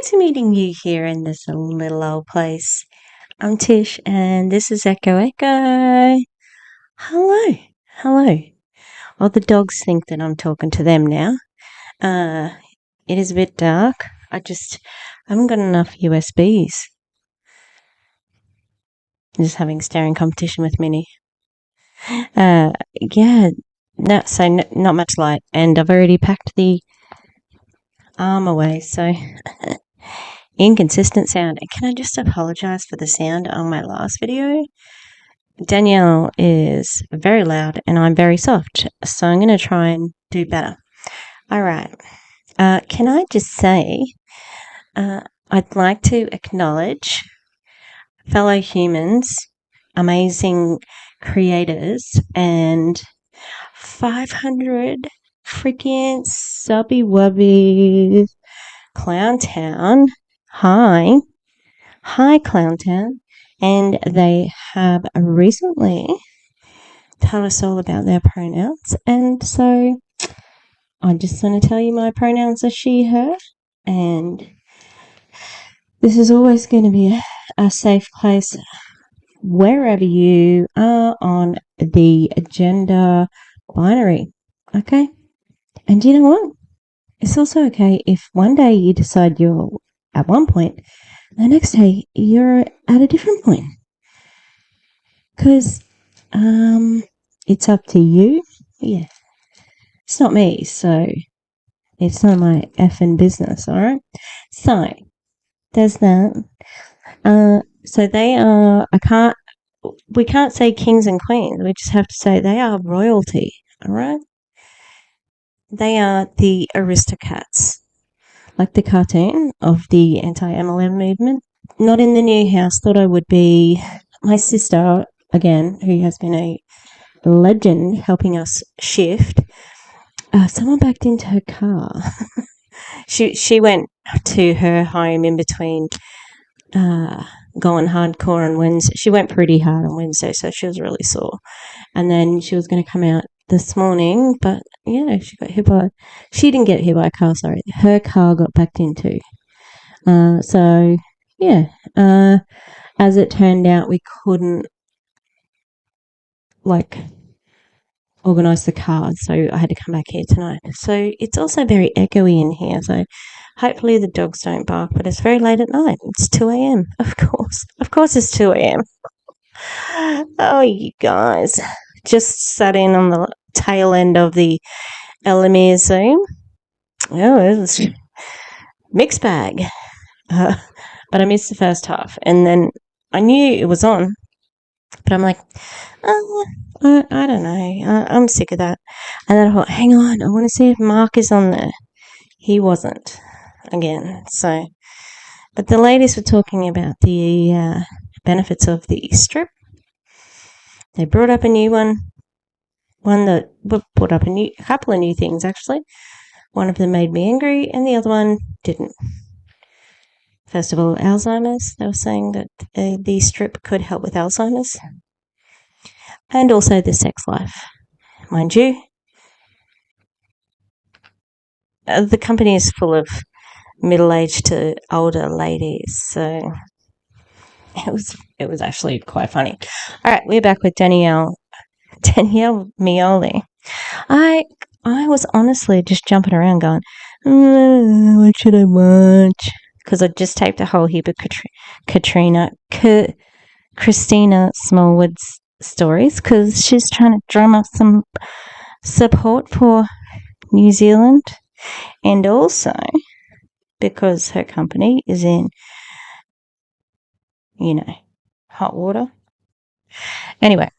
Fancy meeting you here in this little old place. I'm Tish, and this is Echo Echo. Hello, hello. Well, the dogs think that I'm talking to them now. It is a bit dark. I haven't got enough USBs. I'm just having staring competition with Minnie. Yeah, not much light, and I've already packed the arm away, so inconsistent sound. And can I just apologise for the sound on my last video? Danelle is very loud and I'm very soft, so I'm going to try and do better. All right. Can I just say, I'd like to acknowledge fellow humans, amazing creators, and 500 freaking subby wubby Clowntown. Hi, Clowntown. And they have recently told us all about their pronouns. And so I just want to tell you my pronouns are she, her. And this is always going to be a safe place wherever you are on the gender binary. Okay? And you know what? It's also okay if one day you decide you're at one point, the next day you're at a different point. Because it's up to you. Yeah. It's not me, so it's not my effing business, alright? So, there's that. So they are, we can't say kings and queens, we just have to say they are royalty, alright? They are the aristocrats, like the cartoon of the anti-MLM movement. Not in the new house, thought I would be. My sister, again, who has been a legend helping us shift, someone backed into her car. She went to her home in between going hardcore on Wednesday. She went pretty hard on Wednesday, so she was really sore. And then she was going to come out this morning, but yeah, she didn't get hit by a car, sorry. Her car got backed into. So, yeah, as it turned out, we couldn't, organise the car, so I had to come back here tonight. So it's also very echoey in here, so hopefully the dogs don't bark, but it's very late at night. It's 2 a.m, of course it's 2 a.m. Oh, you guys, just sat in on the tail end of the Elamir Zoom. Oh, it was mixed bag, but I missed the first half, and then I knew it was on, but I'm like, I don't know. I'm sick of that. And then I thought, hang on, I want to see if Mark is on there. He wasn't again. So, but the ladies were talking about the benefits of the strip. They brought up a new one that brought up a couple of new things actually. One of them made me angry, and the other one didn't. First of all, Alzheimer's. They were saying that the strip could help with Alzheimer's. And also the sex life. Mind you, the company is full of middle-aged to older ladies, so it was actually quite funny. All right, we're back with Danelle Meoli. I was honestly just jumping around going, what should I watch? Because I just taped a whole heap of Christina Smallwood's stories because she's trying to drum up some support for New Zealand, and also because her company is in, hot water. Anyway,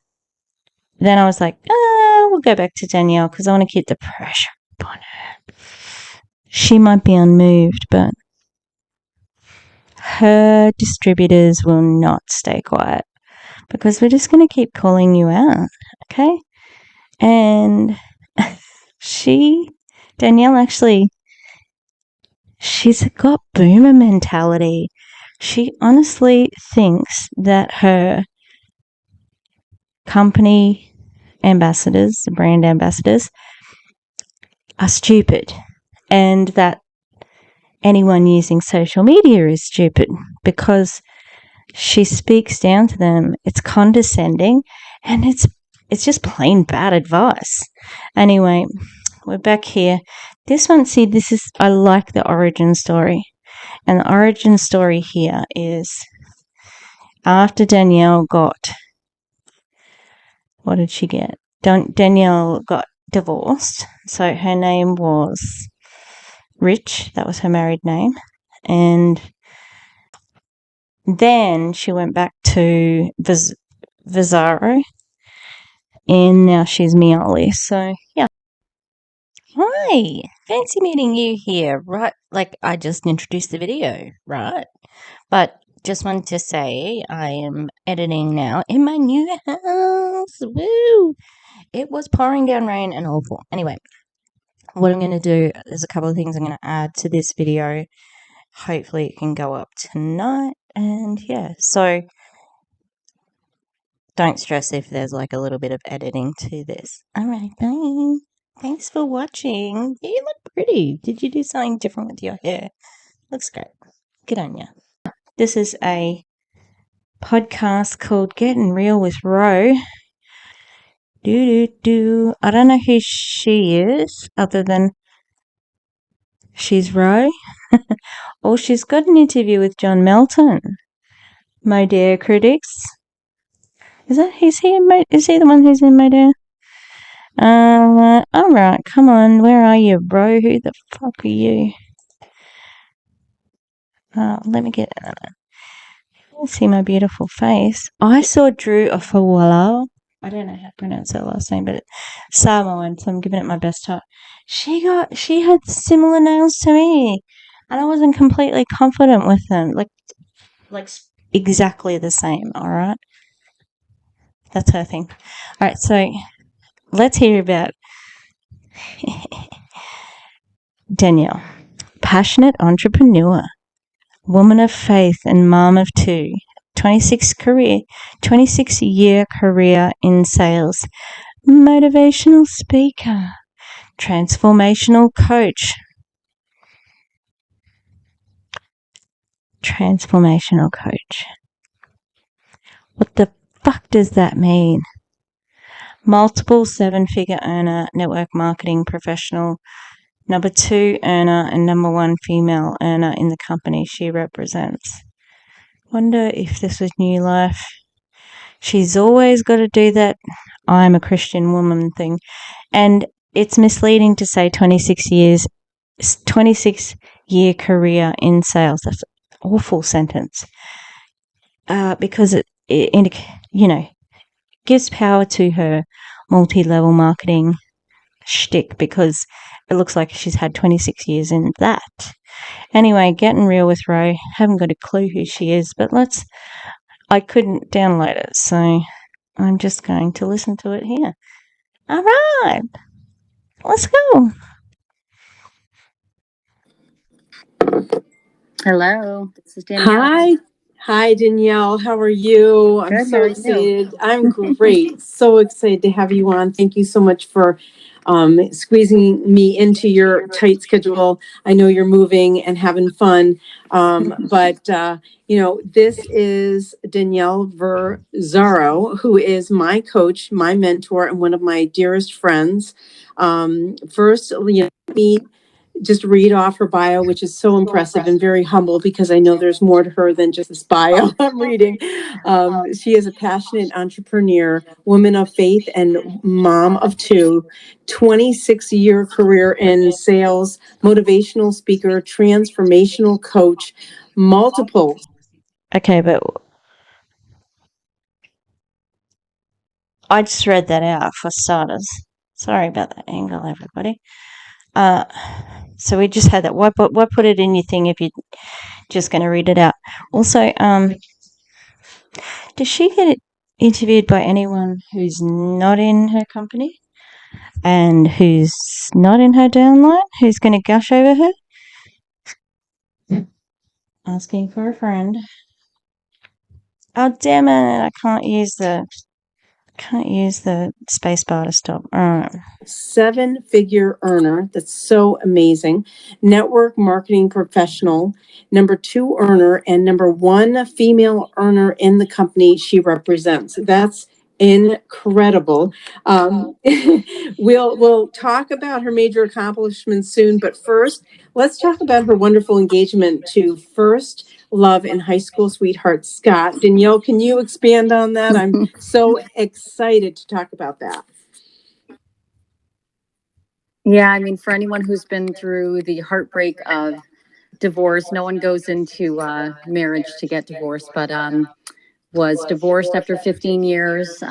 then I was like, we'll go back to Danelle because I want to keep the pressure on her. She might be unmoved, but her distributors will not stay quiet because we're just going to keep calling you out, okay? And Danelle actually, she's got boomer mentality. She honestly thinks that her company ambassadors, brand ambassadors, are stupid, and that anyone using social media is stupid because she speaks down to them. It's condescending and it's just plain bad advice. Anyway, we're back here. This one, see, I like the origin story. And the origin story here is after Danelle got, what did she get? Danelle got divorced. So her name was Rich. That was her married name. And then she went back to Vizaro. And now she's Meoli. So, yeah. Hi. Fancy meeting you here, right? Like, I just introduced the video, right? But just wanted to say I am editing now in my new house. Woo! It was pouring down rain and awful. Anyway, what I'm going to do, there's a couple of things I'm going to add to this video. Hopefully it can go up tonight. And yeah, so don't stress if there's like a little bit of editing to this. All right, bye. Thanks for watching. You look pretty. Did you do something different with your hair? Looks great. Good on ya. This is a podcast called Getting Real with Ro. I don't know who she is other than she's Ro. Or she's got an interview with John Melton. Modere Critics. Is he the one who's in Modere? Alright, come on, where are you, bro? Who the fuck are you? Let me get see my beautiful face. I saw Drew Afawala. I don't know how to pronounce her last name, but it's Samoan, so I'm giving it my best shot. She had similar nails to me, and I wasn't completely confident with them. Like exactly the same, alright? That's her thing. Alright, so let's hear about Danelle. Passionate entrepreneur, woman of faith and mom of two, 26-year career in sales, motivational speaker, transformational coach. Transformational coach. What the fuck does that mean? Multiple 7-figure earner, network marketing professional, number 2 earner and number 1 female earner in the company she represents. Wonder if this was New Life. She's always got to do that I'm a Christian woman thing. And it's misleading to say 26 year career in sales. That's an awful sentence. Because it gives power to her multi-level marketing shtick because it looks like she's had 26 years in that. Anyway, Getting Real with Ro. Haven't got a clue who she is, but I couldn't download it, so I'm just going to listen to it here. All right, let's go. Hello, this is Danelle. Hi, Danelle. How are you? I'm so excited. I'm great. So excited to have you on. Thank you so much for squeezing me into your tight schedule. I know you're moving and having fun. But this is Danelle Verzaro, who is my coach, my mentor, and one of my dearest friends. First, meet just read off her bio, which is so impressive and very humble because I know there's more to her than just this bio I'm reading. She is a passionate entrepreneur, woman of faith, and mom of two, 26-year career in sales, motivational speaker, transformational coach, multiple. Okay, but I just read that out for starters. Sorry about that angle, everybody. So we just had that. Why put it in your thing if you're just going to read it out? Also, does she get interviewed by anyone who's not in her company and who's not in her downline? Who's going to gush over her? Asking for a friend. Oh, damn it. I can't use the Can't use the space bar to stop. All right. 7-figure earner. That's so amazing. Network marketing professional, number 2 earner, and number 1 female earner in the company she represents. That's incredible. We'll talk about her major accomplishments soon, but first, let's talk about her wonderful engagement to first love and high school sweetheart Scott. Danelle, can you expand on that? I'm so excited to talk about that. Yeah, I mean, for anyone who's been through the heartbreak of divorce, no one goes into marriage to get divorced, but was divorced after 15 years,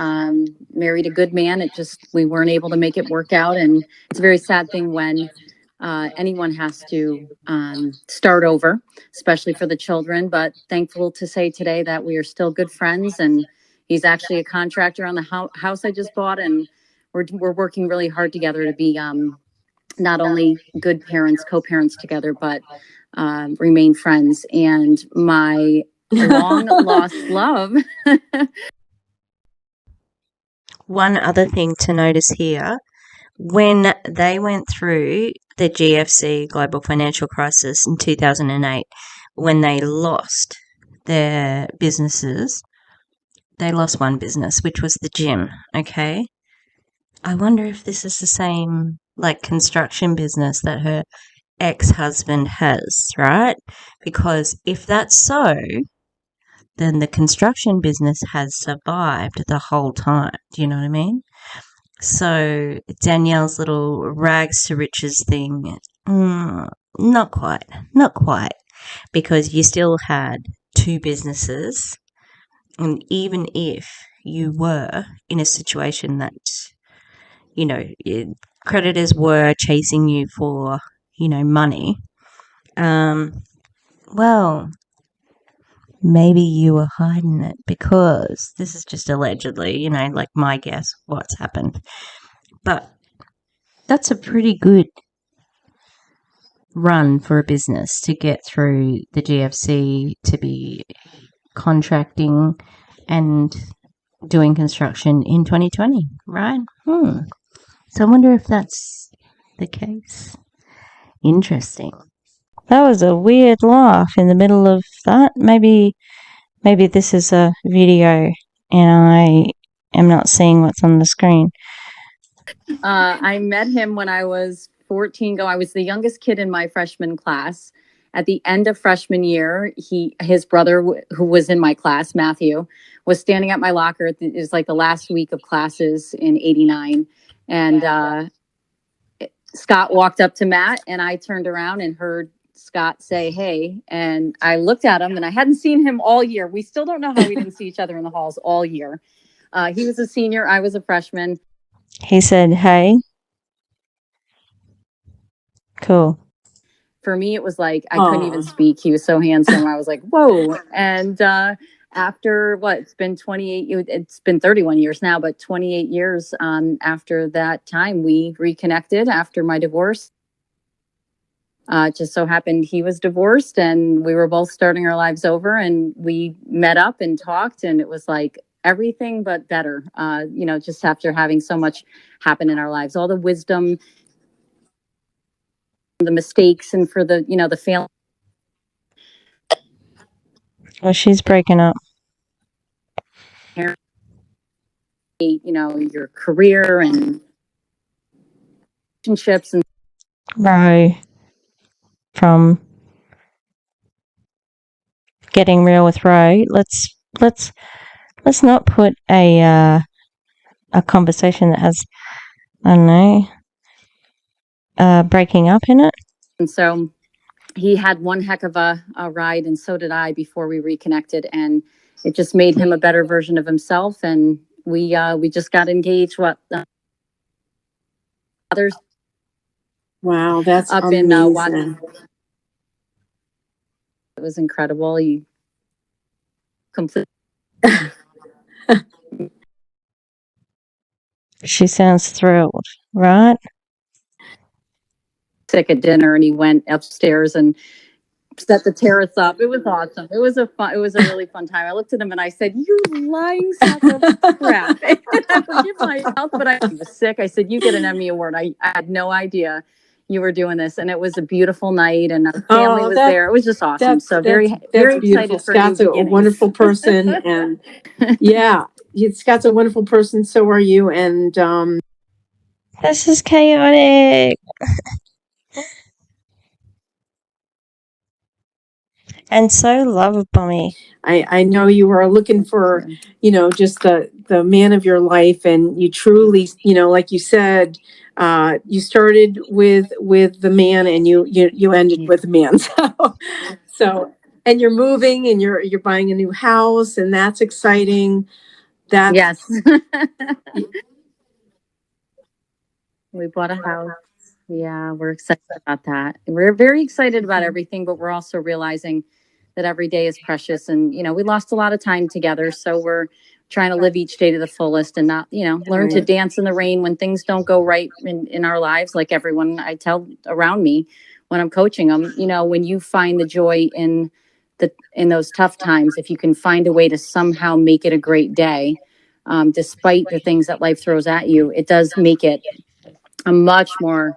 married a good man. We weren't able to make it work out. And it's a very sad thing when anyone has to start over, especially for the children. But thankful to say today that we are still good friends. And he's actually a contractor on the house I just bought. And we're working really hard together to be not only good parents, co-parents together, but remain friends. And my long lost love. One other thing to notice here, when they went through the GFC, global financial crisis in 2008, when they lost their businesses, they lost one business, which was the gym, okay? I wonder if this is the same, like, construction business that her ex-husband has, right? Because if that's so, then the construction business has survived the whole time. Do you know what I mean? So Danielle's little rags to riches thing, not quite, because you still had 2 businesses, and even if you were in a situation that, you know, creditors were chasing you for, money, well, maybe you were hiding it, because this is just allegedly, like my guess what's happened. But that's a pretty good run for a business to get through the GFC, to be contracting and doing construction in 2020, right? So I wonder if that's the case. Interesting. That was a weird laugh in the middle of that. Maybe this is a video and I am not seeing what's on the screen. I met him when I was 14. I was the youngest kid in my freshman class. At the end of freshman year, his brother, who was in my class, Matthew, was standing at my locker. It was like the last week of classes in '89. And Scott walked up to Matt, and I turned around and heard Scott say, "Hey." And I looked at him, and I hadn't seen him all year. We still don't know how we didn't see each other in the halls all year. He was a senior. I was a freshman. He said, "Hey." Cool. For me, it was like I couldn't even speak. He was so handsome. I was like, whoa. And after it's been 28, it's been 31 years now, but 28 years after that time, we reconnected after my divorce. It just so happened he was divorced and we were both starting our lives over, and we met up and talked, and it was like everything but better, just after having so much happen in our lives, all the wisdom, the mistakes, and for the, the family. Oh, she's breaking up. Your career and relationships and from getting real with Ro. Let's not put a conversation that has, I don't know, breaking up in it. And so he had one heck of a ride, and so did I, before we reconnected, and it just made him a better version of himself. And we just got engaged. Others. Wow, that's up amazing. In Washington. It was incredible. He completely. She sounds thrilled, right? Sick at dinner, and he went upstairs and set the terrace up. It was awesome. It was a really fun time. I looked at him and I said, "You lying sack of crap." I forgive myself, but I was sick. I said, "You get an Emmy Award." I had no idea you were doing this, and it was a beautiful night, and our family was there. It was just awesome. So very beautiful. excited for Scott's a wonderful person, and yeah, Scott's a wonderful person. So are you, and this is chaotic. And so love bomby. I know you are looking for, just the man of your life, and you truly, like you said, you started with the man, and you ended with the man. So, and you're moving, and you're buying a new house, and that's exciting. Yes. We bought a house. Yeah, we're excited about that. We're very excited about everything, but we're also realizing that every day is precious. And, we lost a lot of time together. So we're trying to live each day to the fullest and not, learn to dance in the rain when things don't go right in our lives. Like everyone I tell around me when I'm coaching them, when you find the joy in those tough times, if you can find a way to somehow make it a great day, despite the things that life throws at you, it does make it a much more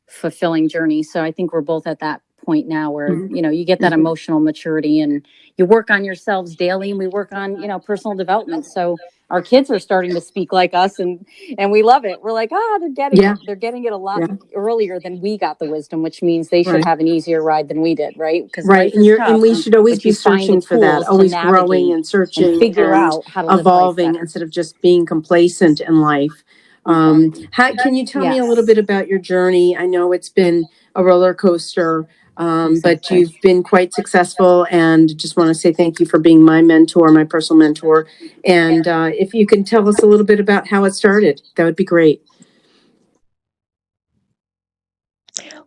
fulfilling journey. So I think we're both at that point now where, you get that emotional maturity and you work on yourselves daily, and we work on, personal development. So our kids are starting to speak like us, and we love it. We're like, they're getting it. They're getting it a lot earlier than we got the wisdom, which means they should have an easier ride than we did, right? Because life is tough, and we should always be searching for that, always growing and searching and figure out how to live evolving instead of just being complacent in life. Can you tell me a little bit about your journey? I know it's been a roller coaster, but you've been quite successful, and just want to say thank you for being my mentor, my personal mentor. And if you can tell us a little bit about how it started, that would be great.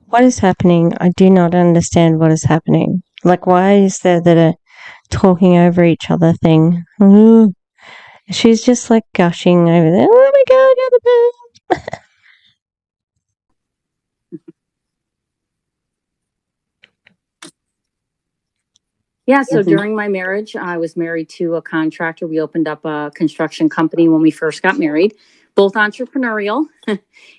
What is happening? I do not understand what is happening. Like, why is there that talking over each other thing? She's just like gushing over there. Oh my god, I got the bird. Yeah, so during my marriage, I was married to a contractor. We opened up a construction company when we first got married, both entrepreneurial.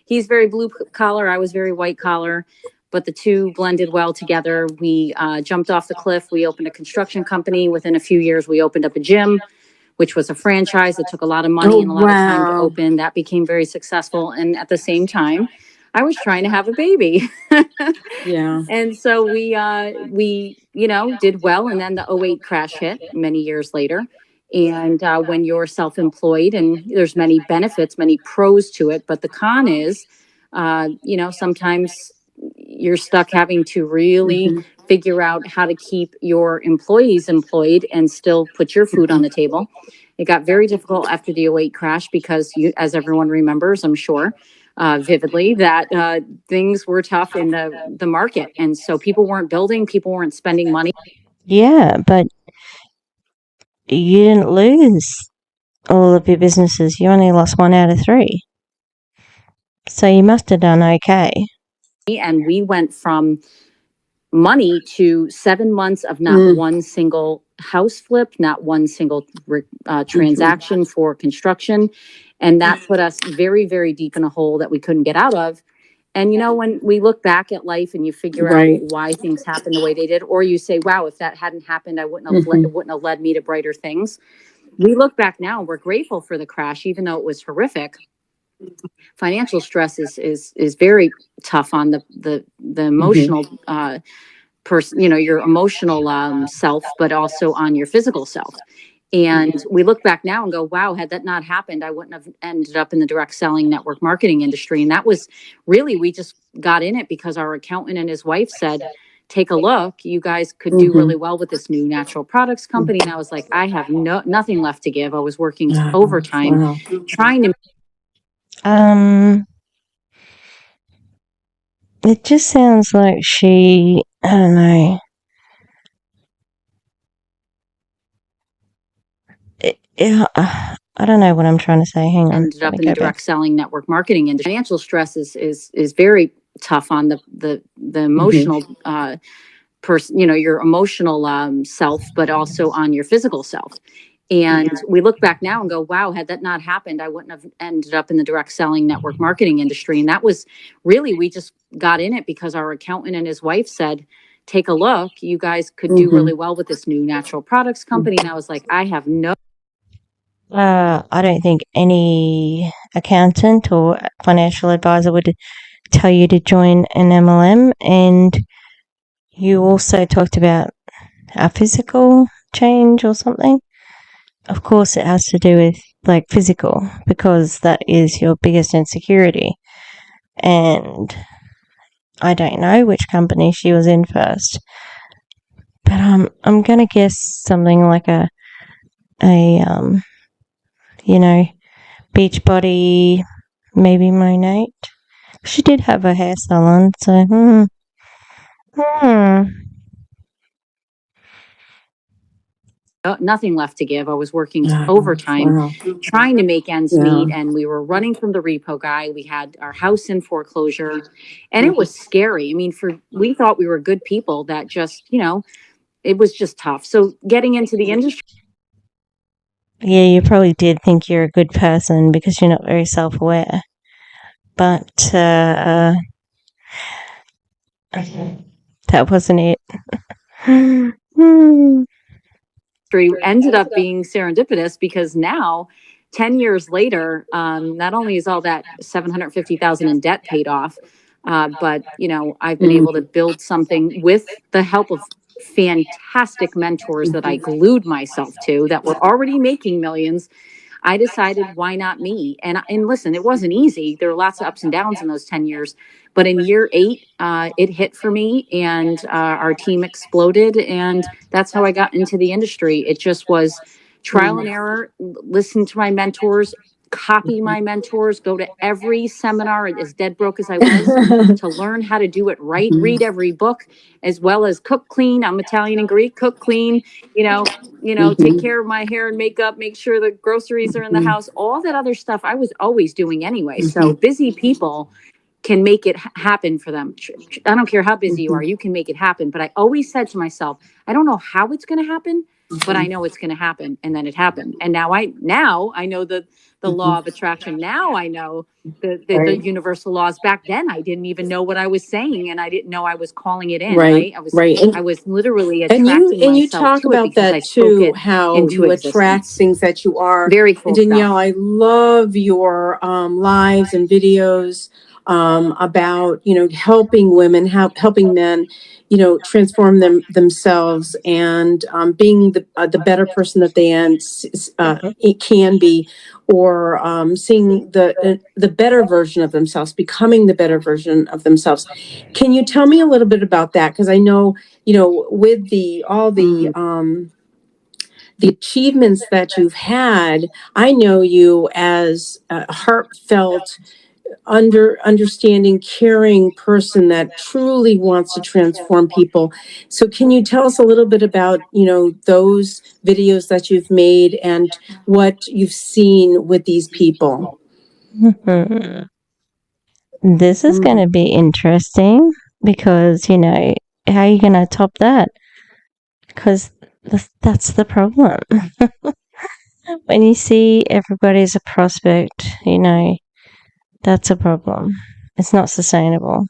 He's very blue collar, I was very white collar, but the two blended well together. We jumped off the cliff. We opened a construction company. Within a few years, we opened up a gym, which was a franchise that took a lot of money and a lot of time to open. That became very successful. And at the same time, I was trying to have a baby. Yeah. And so we did well. And then the '08 crash hit many years later. And when you're self-employed, and there's many benefits, many pros to it, but the con is, sometimes you're stuck having to really figure out how to keep your employees employed and still put your food on the table. It got very difficult after the '08 crash because, as everyone remembers, I'm sure, vividly, that things were tough in the market. And so people weren't building, people weren't spending money. Yeah, but you didn't lose all of your businesses. You only lost 1 out of 3. So you must have done okay. And we went from money to 7 months of not one single house flip, not one single transaction for construction. And that put us very, very deep in a hole that we couldn't get out of. And, when we look back at life and you figure out why things happened the way they did, or you say, wow, if that hadn't happened, it wouldn't have led me to brighter things. We look back now and we're grateful for the crash, even though it was horrific. Financial stress is very tough on the emotional person, your emotional self, but also on your physical self. And we look back now and go, wow, had that not happened, I wouldn't have ended up in the direct selling network marketing industry. And that was really, we just got in it because our accountant and his wife said, take a look, you guys could do really well with this new natural products company. And I was like, I have nothing left to give. I was working overtime trying to. It just sounds like she, I don't know. I don't know what I'm trying to say. Hang on. Ended up in the direct selling network marketing industry. Financial stress is very tough on the emotional your emotional self, but also on your physical self. And we look back now and go, wow, had that not happened, I wouldn't have ended up in the direct selling network marketing industry. And that was really, we just got in it because our accountant and his wife said, take a look, you guys could do really well with this new natural products company. And I was like, I have no. I don't think any accountant or financial advisor would tell you to join an MLM. And you also talked about a physical change or something. Of course, it has to do with like physical, because that is your biggest insecurity. And I don't know which company she was in first, but I'm gonna guess something like a Beachbody, maybe Monate. She did have a hair salon, so nothing left to give. I was working overtime, trying to make ends meet, and we were running from the repo guy. We had our house in foreclosure, and it was scary. I mean, we thought we were good people that just, it was just tough. So getting into the industry. Yeah, you probably did think you're a good person because you're not very self-aware. But that wasn't it. Ended up being serendipitous because now, 10 years later, not only is all that 750,000 in debt paid off, but I've been able to build something with the help of fantastic mentors that I glued myself to that were already making millions. I decided, why not me? And listen, it wasn't easy. There were lots of ups and downs in those 10 years. But in year 8, it hit for me, and our team exploded. And that's how I got into the industry. It just was trial and error, listen to my mentors, copy my mentors, go to every seminar, as dead broke as I was, to learn how to do it right, read every book, as well as cook clean. I'm Italian and Greek, cook clean, take care of my hair and makeup, make sure the groceries are in the house, all that other stuff I was always doing anyway. So busy people can make it happen for them. I don't care how busy you are, you can make it happen. But I always said to myself, I don't know how it's going to happen, but I know it's going to happen. And then it happened. And now I know the law of attraction. Now I know the universal laws. Back then, I didn't even know what I was saying, and I didn't know I was calling it in. Right. I was literally attracting and you myself talk to about it because that I spoke too, it how into you attract existence. things that you are. Very cool And Danelle, stuff. I love your lives and videos about helping women, helping men, transform themselves and being the better person that they it can be, or seeing the better version of themselves, becoming the better version of themselves. Can you tell me a little bit about that? Because I know with all the achievements that you've had, I know you as a heartfelt, understanding, caring person that truly wants to transform people. So can you tell us a little bit about, those videos that you've made and what you've seen with these people? This is going to be interesting because, how are you going to top that? Because that's the problem. When you see everybody's a prospect, that's a problem. It's not sustainable.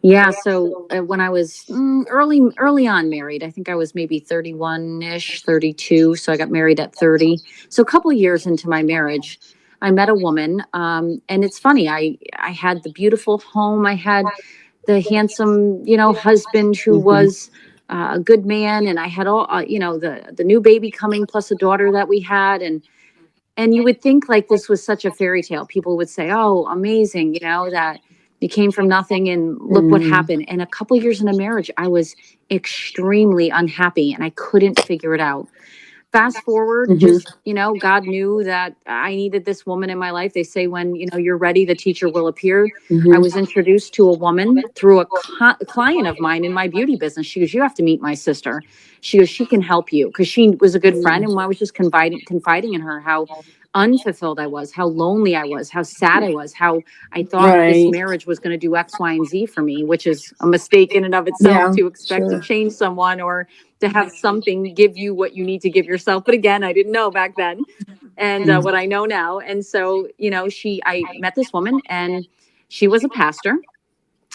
Yeah, so when I was early on married, I think I was maybe 31-ish, 32. So I got married at 30. So a couple of years into my marriage, I met a woman, and it's funny. I had the beautiful home. I had the handsome, husband who was a good man, and I had all, the new baby coming, plus a daughter that we had, and you would think like this was such a fairy tale. People would say, "Oh, amazing," that you came from nothing and look what happened. And a couple years into marriage, I was extremely unhappy and I couldn't figure it out. fast forward, Mhm. just, God knew that I needed this woman in my life. They say when, you're ready, the teacher will appear. I was introduced to a woman through a client of mine in my beauty business. She goes, you have to meet my sister. She goes, she can help you, because she was a good friend. And I was just confiding in her how unfulfilled I was, how lonely I was, how sad I was, how I thought this Right. marriage was going to do X, Y, and Z for me, which is a mistake in and of itself, Yeah, to expect to sure. change someone or to have something give you what you need to give yourself. But again, I didn't know back then, and what I know now. And so, I met this woman, and she was a pastor,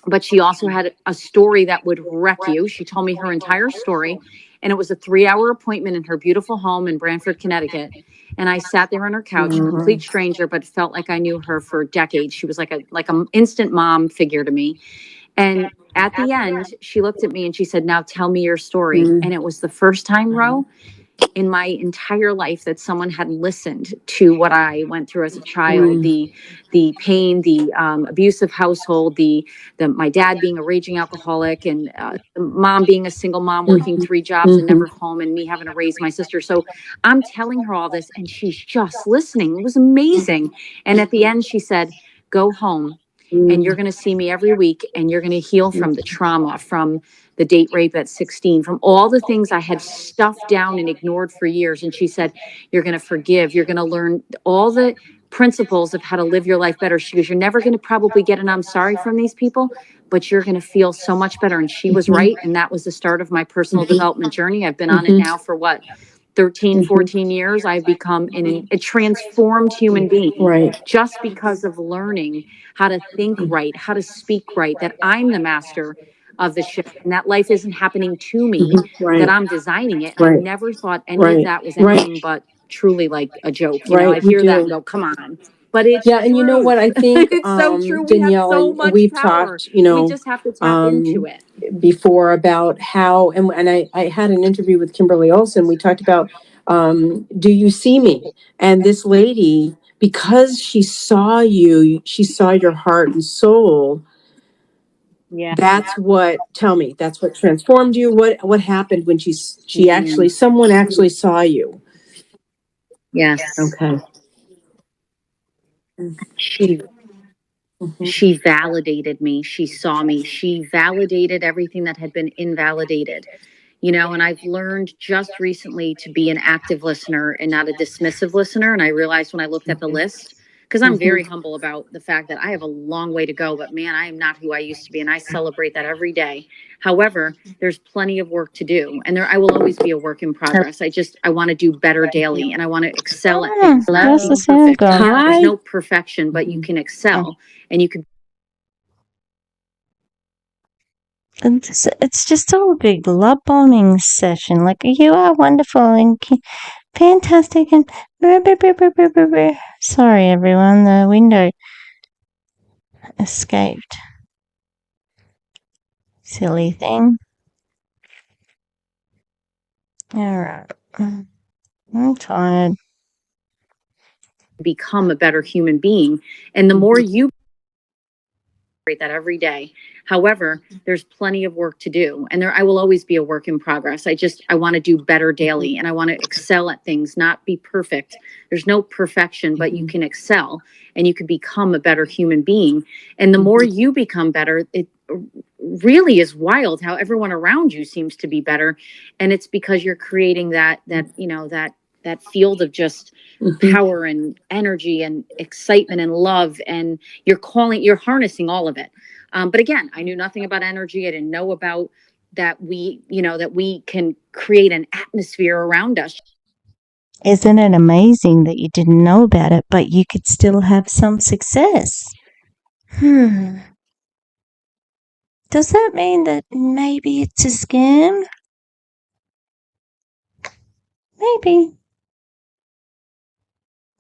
but she also had a story that would wreck you. She told me her entire story, and it was a 3-hour appointment in her beautiful home in Branford, Connecticut. And I sat there on her couch, complete stranger, but felt like I knew her for decades. She was like a instant mom figure to me. And at the end, she looked at me and she said, now tell me your story. And it was the first time, Ro, in my entire life that someone had listened to what I went through as a child, the pain, the abusive household, the my dad being a raging alcoholic, and mom being a single mom working 3 jobs and never home, and me having to raise my sister. So I'm telling her all this, and she's just listening. It was amazing. And at the end, she said, go home, and you're going to see me every week, and you're going to heal from the trauma, from the date rape at 16, from all the things I had stuffed down and ignored for years. And she said, you're going to forgive. You're going to learn all the principles of how to live your life better. She goes, you're never going to probably get an I'm sorry from these people, but you're going to feel so much better. And she was right. And that was the start of my personal development journey. I've been on it now for 13, 14 years. I've become a transformed human being, Right. just because of learning how to think right, how to speak right, that I'm the master of the shift, and that life isn't happening to me, Right. that I'm designing it. And I Right. never thought any of that was anything but truly like a joke. Right. I'd We hear that and do. go, come on. But it's Yeah, and you know true. what I think, It's so true. We have Danielle, so and much we've power. talked, We just have to tap into it. before about how, and I had an interview with Kimberly Olson. We talked about, do you see me? And this lady, because she saw you, she saw your heart and soul. Yeah. That's what, tell me, that's what transformed you. What happened when she actually, someone actually saw you? Yes. Okay. She validated me. She saw me. She validated everything that had been invalidated. And I've learned just recently to be an active listener and not a dismissive listener. And I realized when I looked at the list, because I'm very humble about the fact that I have a long way to go, but man, I am not who I used to be. And I celebrate that every day. However, there's plenty of work to do, and I will always be a work in progress. I want to do better daily, and I want to excel at things, not Where's be the sound perfect. gone? There's Hi. no perfection, but you can excel, and you can. It's just all a big love bombing session. Like, you are wonderful and fantastic and sorry everyone, the window escaped. Silly thing. Alright. I'm tired. Become a better human being, and the more you that every day. However, there's plenty of work to do, and I will always be a work in progress. I want to do better daily, and I want to excel at things, not be perfect. There's no perfection, but you can excel, and you can become a better human being. And the more you become better, it really is wild how everyone around you seems to be better, and it's because you're creating that field of just power and energy and excitement and love, and you're harnessing all of it. But again, I knew nothing about energy. I didn't know about that we can create an atmosphere around us. Isn't it amazing that you didn't know about it, but you could still have some success? Does that mean that maybe it's a scam? Maybe.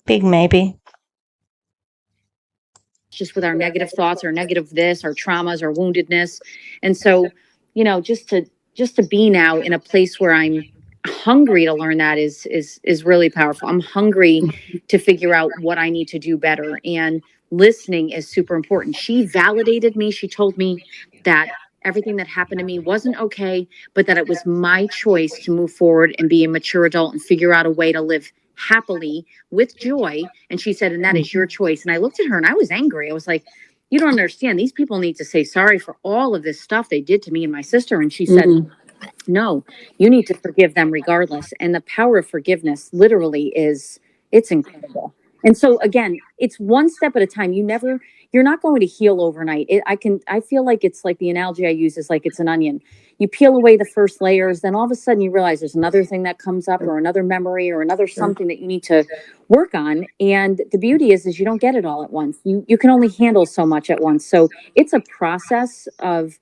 Big maybe. Just with our negative thoughts, our negative this, our traumas, our woundedness. And so, just to be now in a place where I'm hungry to learn that is really powerful. I'm hungry to figure out what I need to do better. And listening is super important. She validated me. She told me that everything that happened to me wasn't okay, but that it was my choice to move forward and be a mature adult and figure out a way to live happily with joy. And she said, and that is your choice. And I looked at her and I was angry. I was like, you don't understand. These people need to say sorry for all of this stuff they did to me and my sister. And she said, no, you need to forgive them regardless. And the power of forgiveness literally is, it's incredible. And so again, it's one step at a time. You're not going to heal overnight. I feel like it's like the analogy I use is like it's an onion. You peel away the first layers, then all of a sudden you realize there's another thing that comes up or another memory or another something that you need to work on. And the beauty is you don't get it all at once. You can only handle so much at once. So it's a process of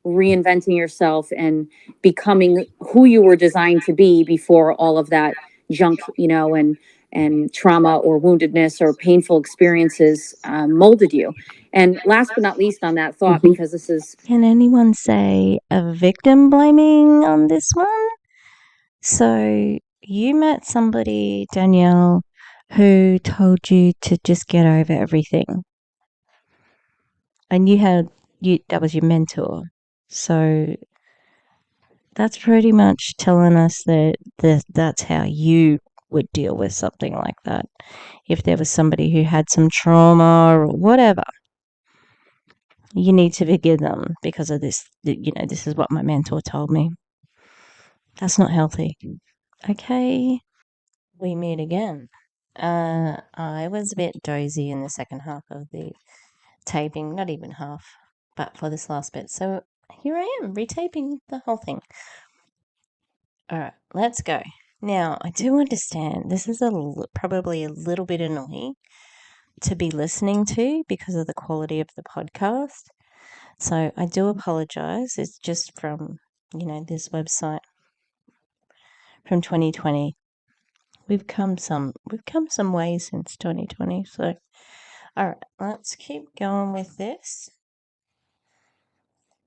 reinventing yourself and becoming who you were designed to be before all of that junk, and trauma or woundedness or painful experiences molded you. And last but not least on that thought, because this is... Can anyone say a victim blaming on this one? So you met somebody, Danielle, who told you to just get over everything. And that was your mentor. So that's pretty much telling us that that's how you would deal with something like that. If there was somebody who had some trauma or whatever, you need to forgive them because of this. This is what my mentor told me. That's not healthy. Okay, we meet again. I was a bit dozy in the second half of the taping, not even half, but for this last bit. So here I am, retaping the whole thing. All right, let's go. Now, I do understand this is probably a little bit annoying to be listening to because of the quality of the podcast. So I do apologize. It's just from, this website from 2020. We've come some ways since 2020. So, all right, let's keep going with this.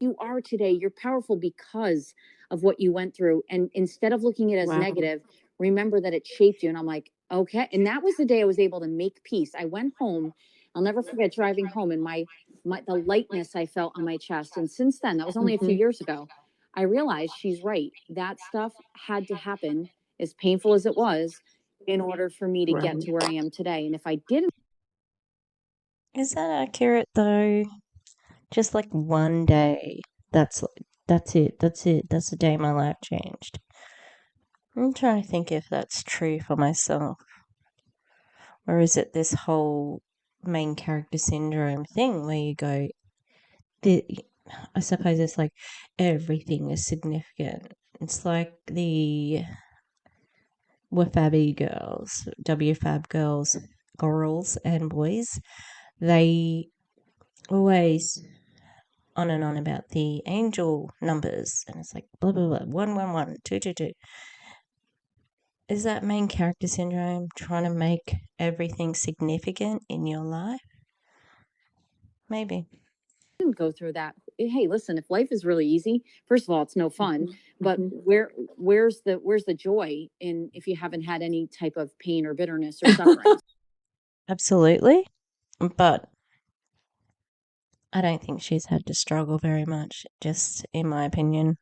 You are today. You're powerful because of what you went through. And instead of looking at it as negative, remember that it shaped you. And I'm like, okay. And that was the day I was able to make peace. I went home. I'll never forget driving home and the lightness I felt on my chest. And since then, that was only a few years ago, I realized she's right. That stuff had to happen, as painful as it was, in order for me to get to where I am today. And if I didn't... Is that accurate though? Just like one day. That's it. That's the day my life changed. I'm trying to think if that's true for myself. Or is it this whole main character syndrome thing where you go, I suppose it's like everything is significant. It's like the WFAB girls, WFAB girls and boys. They always on and on about the angel numbers, and it's like blah blah blah, 111, 222. Is that main character syndrome trying to make everything significant in your life? Maybe. Didn't go through that. Hey, listen, if life is really easy, first of all, it's no fun. But where's the joy in if you haven't had any type of pain or bitterness or suffering? Absolutely. But I don't think she's had to struggle very much, just in my opinion.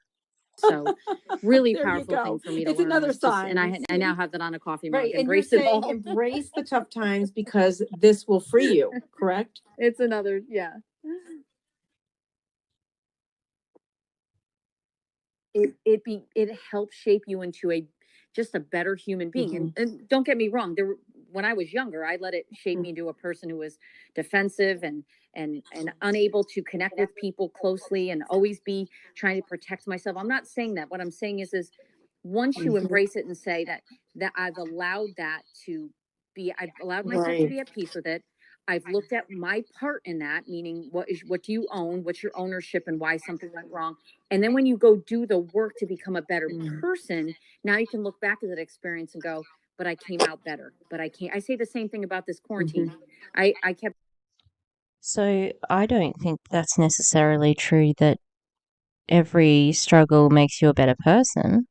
So really powerful thing for me to learn. It's another sign. And I now have that on a coffee mug. Right. Embrace it all. Embrace the tough times because this will free you, correct? It's another, yeah. It helps shape you into just a better human being. And don't get me wrong, when I was younger, I let it shape me into a person who was defensive and unable to connect with people closely and always be trying to protect myself. I'm not saying that. What I'm saying is once you embrace it and say that I've allowed myself to be at peace with it. I've looked at my part in that, meaning what do you own? What's your ownership and why something went wrong? And then when you go do the work to become a better person, now you can look back at that experience and go, but I came out better. But I can't. I say the same thing about this quarantine. I kept. So I don't think that's necessarily true that every struggle makes you a better person.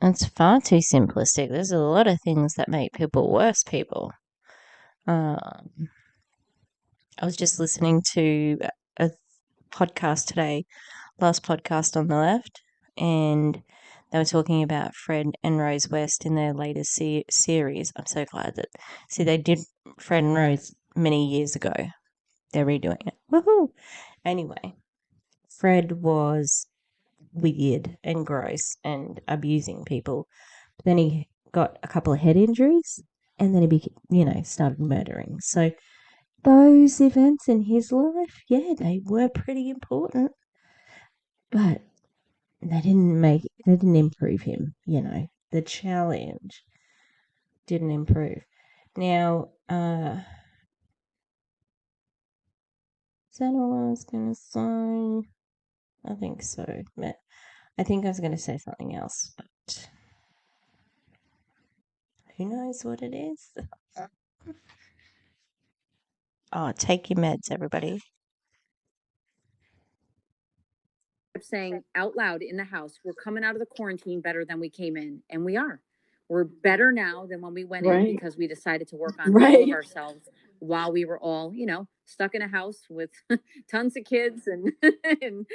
It's far too simplistic. There's a lot of things that make people worse people. I was just listening to podcast today, last podcast on the left, and they were talking about Fred and Rose West in their latest series. I'm so glad that, they did Fred and Rose many years ago. They're redoing it. Woohoo! Anyway, Fred was weird and gross and abusing people. But then he got a couple of head injuries, and then he started murdering. So those events in his life, yeah, they were pretty important, but they didn't improve him. The challenge didn't improve. Now, is that all I was going to say? I think so. But I think I was going to say something else, but who knows what it is? Oh, take your meds, everybody. Saying out loud in the house, we're coming out of the quarantine better than we came in, and we are. We're better now than when we went in, because we decided to work on all of ourselves while we were all, stuck in a house with tons of kids and and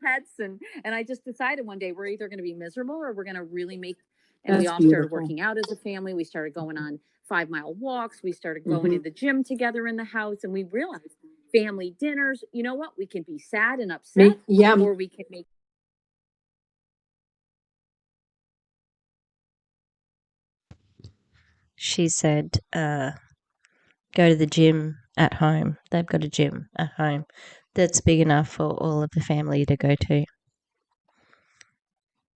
pets, and I just decided one day we're either going to be miserable or we're going to really make. And we all started working out as a family. We started going on 5-mile walks. We started going to the gym together in the house, and we realized family dinners. You know what? We can be sad and upset, or we can make. She said, go to the gym at home. They've got a gym at home that's big enough for all of the family to go to.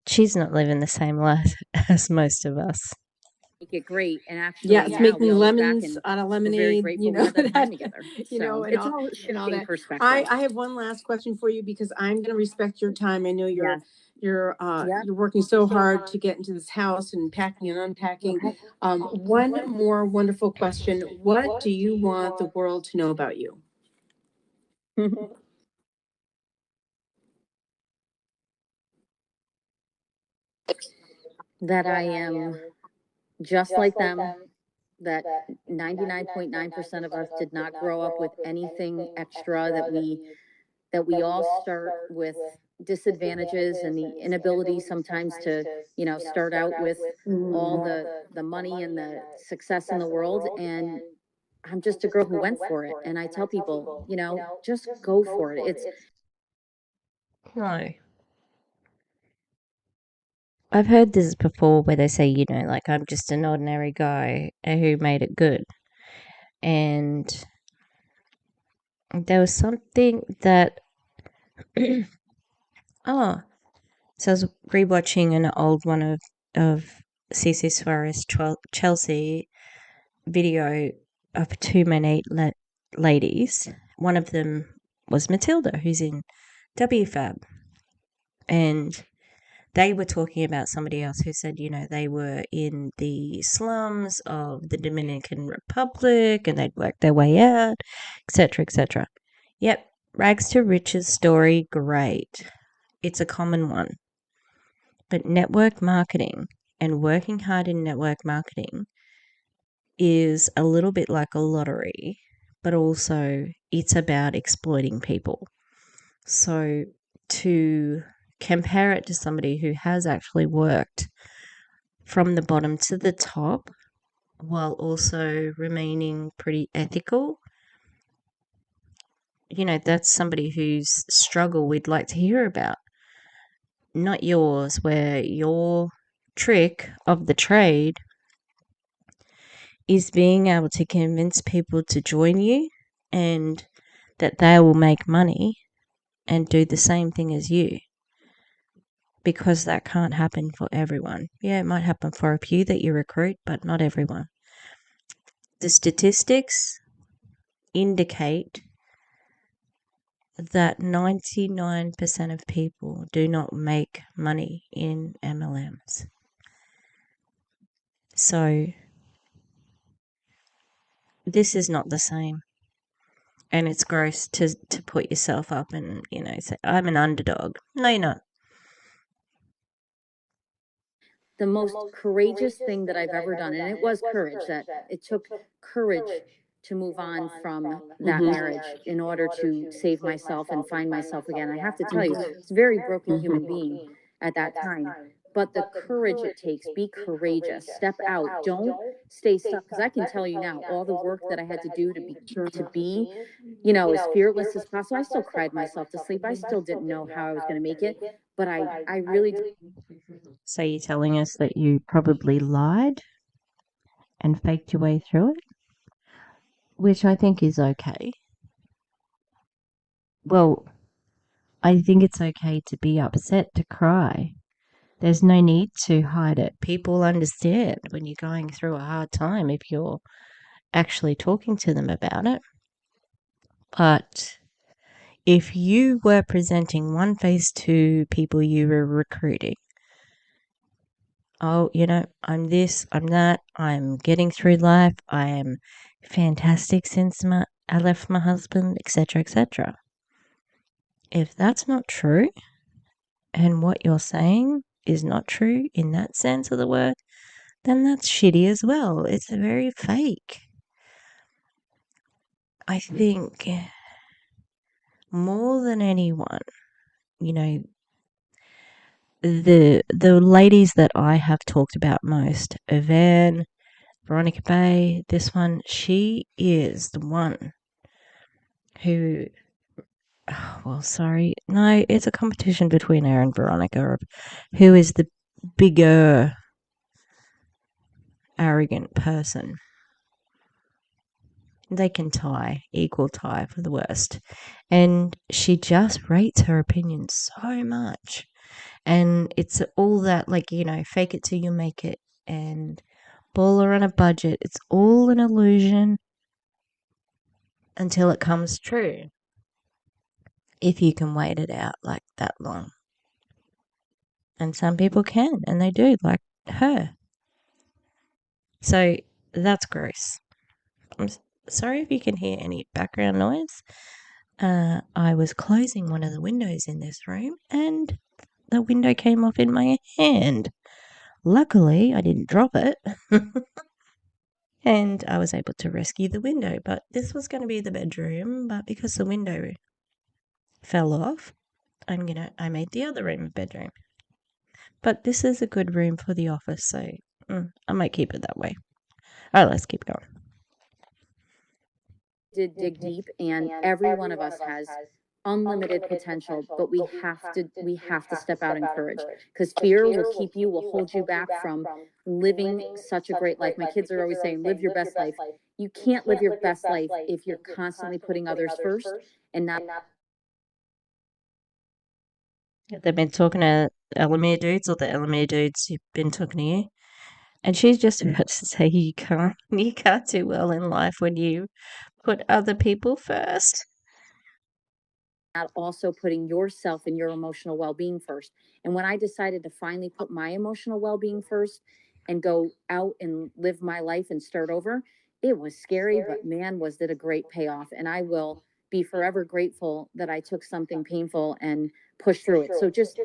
She's not living the same life as most of us. Make it great, and actually, it's making lemons out of lemonade. We had that time together. And It's all, all and all shifting that. perspective. I have one last question for you, because I'm going to respect your time. I know you're you're working so hard to get into this house and packing and unpacking. One more wonderful question: what do you want the world to know about you? That I am just like them, that 99.9% of us did not grow up with anything extra, that we all start with disadvantages and the inability sometimes to, start out with all the money and the success in the world. And I'm just a girl who went for it. And I tell people, just go for it. It's No. I've heard this before where they say, like, I'm just an ordinary guy who made it good. And there was something that so I was rewatching an old one of CC Suarez Chelsea video of two Monate ladies. One of them was Matilda, who's in WFAB, and they were talking about somebody else who said, they were in the slums of the Dominican Republic and they'd worked their way out, etc., etc. Yep, rags to riches story, great. It's a common one. But network marketing and working hard in network marketing is a little bit like a lottery, but also it's about exploiting people. So to compare it to somebody who has actually worked from the bottom to the top while also remaining pretty ethical, that's somebody whose struggle we'd like to hear about. Not yours, where your trick of the trade is being able to convince people to join you and that they will make money and do the same thing as you. Because that can't happen for everyone. Yeah, it might happen for a few that you recruit, but not everyone. The statistics indicate that 99% of people do not make money in MLMs. So this is not the same. And it's gross to put yourself up and, say, I'm an underdog. No, you're not. the most courageous thing that I've ever done. And it was courage, that it took courage to move on from that Mhm. marriage in order to save myself and find myself again. I have to tell you, it's a very broken human being at that time. But the courage it takes, be courageous, step out, don't stay stuck. Because I can tell you now, all the work that I had to do to be, as fearless as possible. I still cried myself to sleep. I still didn't know how I was going to make it, but I really So you're telling us that you probably lied and faked your way through it, which I think is okay. Well, I think it's okay to be upset, to cry. There's no need to hide it. People understand when you're going through a hard time if you're actually talking to them about it. But if you were presenting one face to people you were recruiting, oh, I'm this, I'm that, I'm getting through life, I am fantastic since I left my husband, etc., etc. If that's not true, and what you're saying is not true in that sense of the word, then that's shitty as well. It's very fake. I think more than anyone, the ladies that I have talked about most, Van, Veronica Bay, this one, she is the one who, well, sorry, no, it's a competition between her and Veronica of who is the bigger, arrogant person. They can equal tie for the worst. And she just rates her opinion so much. And it's all that, fake it till you make it and baller on a budget. It's all an illusion until it comes true. If you can wait it out like that long. And some people can, and they do, like her. So that's gross. I'm sorry if you can hear any background noise. I was closing one of the windows in this room and the window came off in my hand. Luckily, I didn't drop it and I was able to rescue the window. But this was going to be the bedroom, but because the window fell off, I made the other room a bedroom. But this is a good room for the office, so I might keep it that way. All right, let's keep going. did dig deep, and every one of us has unlimited potential, but we have to step out in courage, because fear will hold you back from living such a great life. My kids are always saying, live your best life. You can't live your best life if you're constantly putting others first and not. They've been talking to Elamir dudes, or the Elamir dudes have been talking to you. And she's just about to say you can't do well in life when you put other people first. Not also putting yourself and your emotional well-being first. And when I decided to finally put my emotional well-being first and go out and live my life and start over, it was scary, but man, was it a great payoff. And I will be forever grateful that I took something painful and pushed through it. So just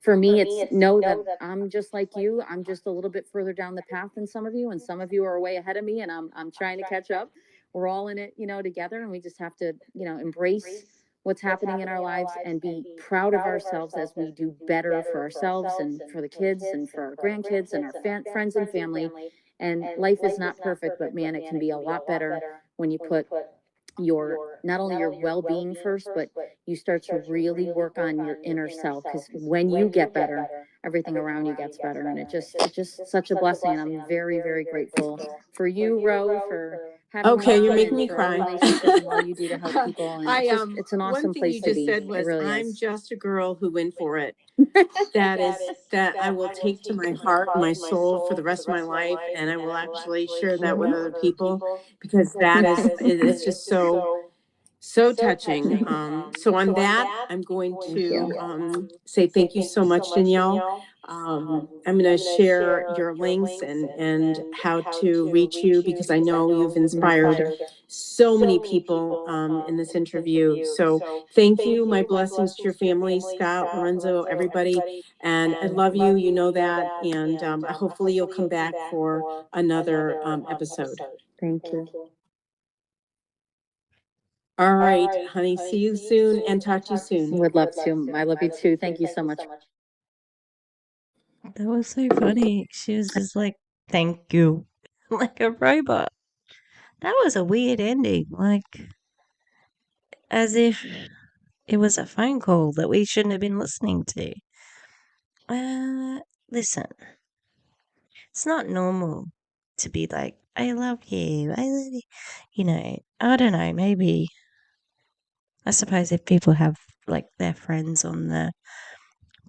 for me, it's know that I'm just like you. I'm just a little bit further down the path than some of you, and some of you are way ahead of me, and I'm trying to catch up. We're all in it, together, and we just have to, embrace what's happening in our lives and be proud of ourselves as we do better for ourselves and for the kids and for our grandkids and our friends and family. And life is not perfect, but man, it can be a lot better when you put your not only your well-being first, but you start to really work on your inner self, because when you get better, everything around you gets better. And it's just such a blessing, and I'm very, very grateful for you, Ro, for having me Okay, you're on, making and me for our cry. relationship and all you do to help people. And it's an One awesome thing place you to just be. said It was, really I'm is. just a girl who went for it. That I will take to my heart, my soul for the rest of my life, and I will actually share that with other people, because it's just so touching. So on that, I'm going Thank to you. say thank you so much, Danielle. I'm going to share your links and how to reach you, because I know you've My inspired pleasure. so many people in this interview. So thank you. My blessings to your family, Scott, Lorenzo, everybody. And I love you. You know that. And hopefully you'll come back for another episode. Thank you. All right, honey. See you soon and talk to you soon. Would love to. I love you too. Thank you so much. That was so funny. She was just like, thank you, like a robot. That was a weird ending, like as if it was a phone call that we shouldn't have been listening to. Listen, it's not normal to be like, I love you, I love you. You know, I don't know, maybe, I suppose if people have like their friends on the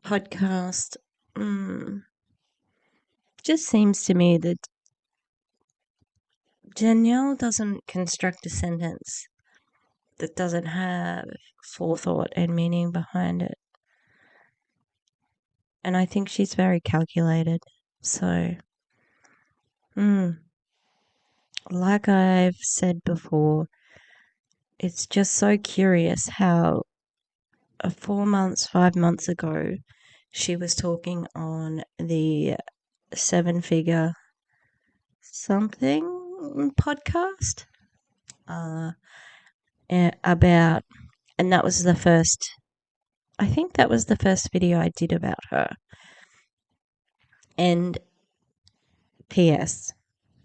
podcast, just seems to me that Danielle doesn't construct a sentence that doesn't have forethought and meaning behind it. And I think she's very calculated. So, like I've said before, it's just so curious how 4 months, 5 months ago, she was talking on the 7-figure something podcast about, and that was the first, I think that was the first video I did about her. And P.S.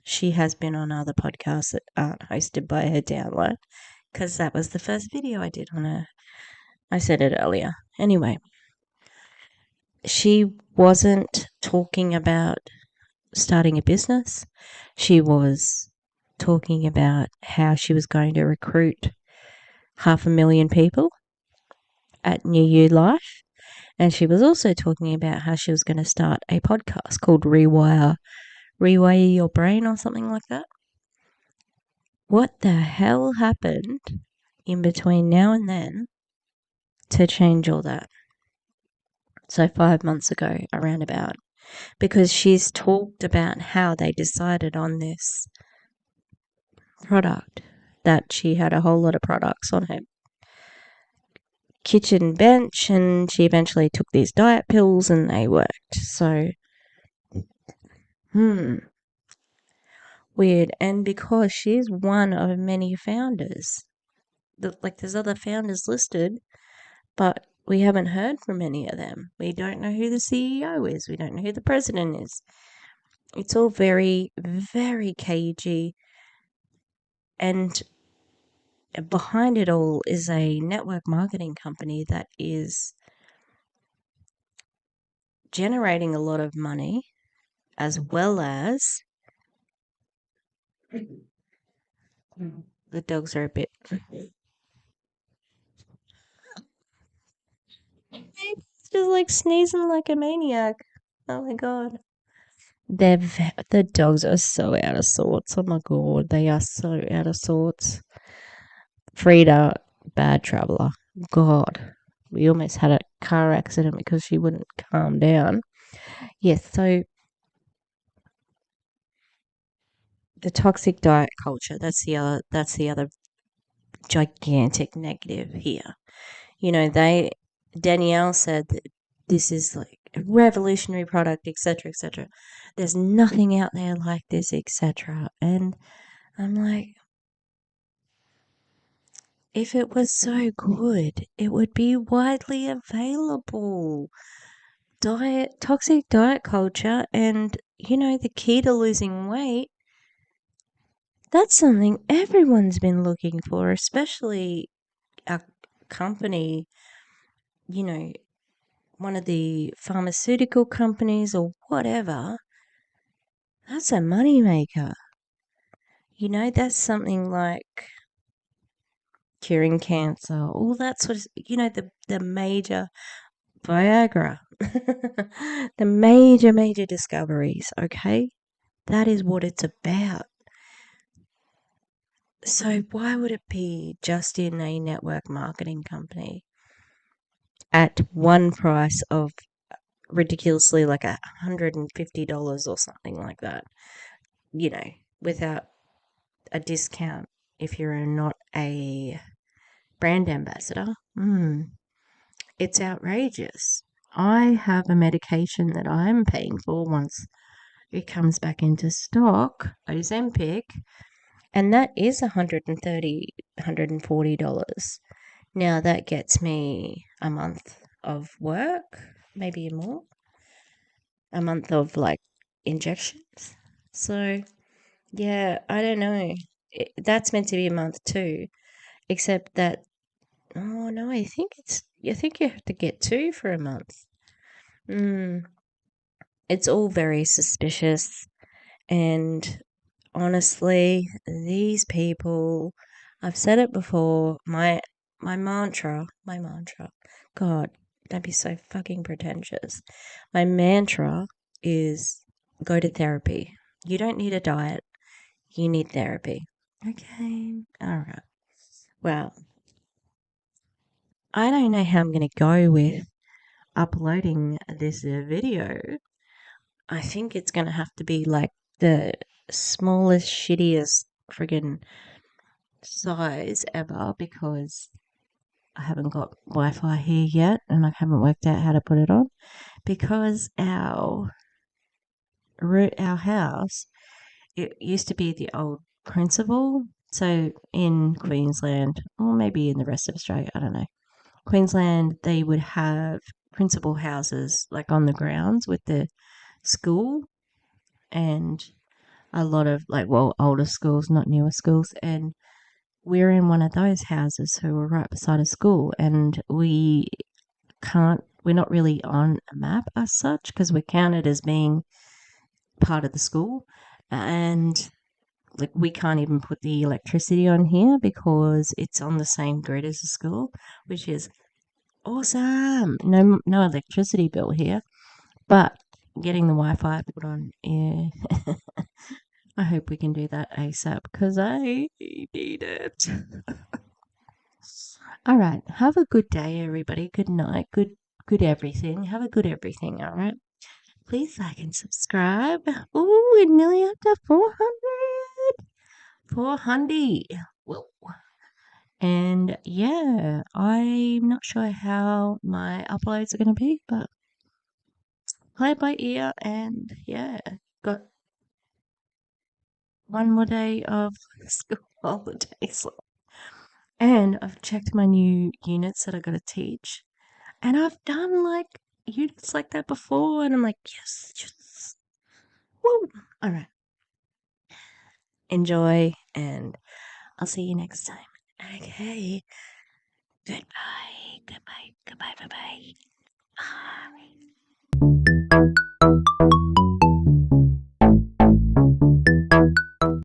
She has been on other podcasts that aren't hosted by her download, because that was the first video I did on her. I said it earlier. Anyway, she wasn't talking about starting a business. She was talking about how she was going to recruit 500,000 people at New Year Life. And she was also talking about how she was going to start a podcast called Rewire Your Brain or something like that. What the hell happened in between now and then to change all that? So 5 months ago, around about, because she's talked about how they decided on this product, that she had a whole lot of products on her kitchen bench, and she eventually took these diet pills and they worked. So, weird. And because she's one of many founders, like there's other founders listed, but we haven't heard from any of them. We don't know who the CEO is. We don't know who the president is. It's all very, very cagey. And behind it all is a network marketing company that is generating a lot of money, as well as the dogs are a bit. It's just like sneezing like a maniac. Oh my god. The dogs are so out of sorts. Oh my god, they are so out of sorts. Frida, bad traveler. God, we almost had a car accident because she wouldn't calm down. Yes, so the toxic diet culture, that's the other gigantic negative here. You know, Danielle said that this is like a revolutionary product, etc., etc. There's nothing out there like this, etc. And I'm like, if it was so good, it would be widely available. Toxic diet culture, and the key to losing weight, that's something everyone's been looking for, especially a company, one of the pharmaceutical companies or whatever. That's a moneymaker. That's something like curing cancer, all that sort of, the major Viagra, the major discoveries, okay? That is what it's about. So why would it be just in a network marketing company at one price of ridiculously like $150 or something like that, without a discount if you're not a brand ambassador? It's outrageous. I have a medication that I'm paying for once it comes back into stock, Ozempic, And that is $130, $140. Now that gets me a month of work, maybe more, a month of like injections. So yeah, I don't know. That's meant to be a month too, except that, oh no, I think you have to get two for a month. It's all very suspicious, and honestly, these people, I've said it before, my mantra, God, don't be so fucking pretentious. My mantra is go to therapy. You don't need a diet, you need therapy. Okay, all right. Well, I don't know how I'm going to go with uploading this video. I think it's going to have to be like the smallest, shittiest friggin' size ever because I haven't got Wi-Fi here yet and I haven't worked out how to put it on because our house, it used to be the old principal. So in Queensland, or maybe in the rest of Australia, I don't know. Queensland, they would have principal houses like on the grounds with the school and a lot of like, well, older schools, not newer schools. And we're in one of those houses, so we're right beside a school, and we're not really on a map as such because we're counted as being part of the school. And like, we can't even put the electricity on here because it's on the same grid as the school, which is awesome. No electricity bill here, but getting the Wi-Fi put on, yeah. I hope we can do that ASAP because I need it. All right. Have a good day, everybody. Good night. Good everything. Have a good everything. All right. Please like and subscribe. Ooh, we're nearly up to 400. 400. Whoa. And yeah, I'm not sure how my uploads are going to be, but play it by ear. And yeah, got one more day of school holidays. And I've checked my new units that I got to teach. And I've done like units like that before. And I'm like, yes, yes. Woo. All right. Enjoy. And I'll see you next time. Okay. Goodbye. Goodbye. Goodbye. Bye bye. Bye.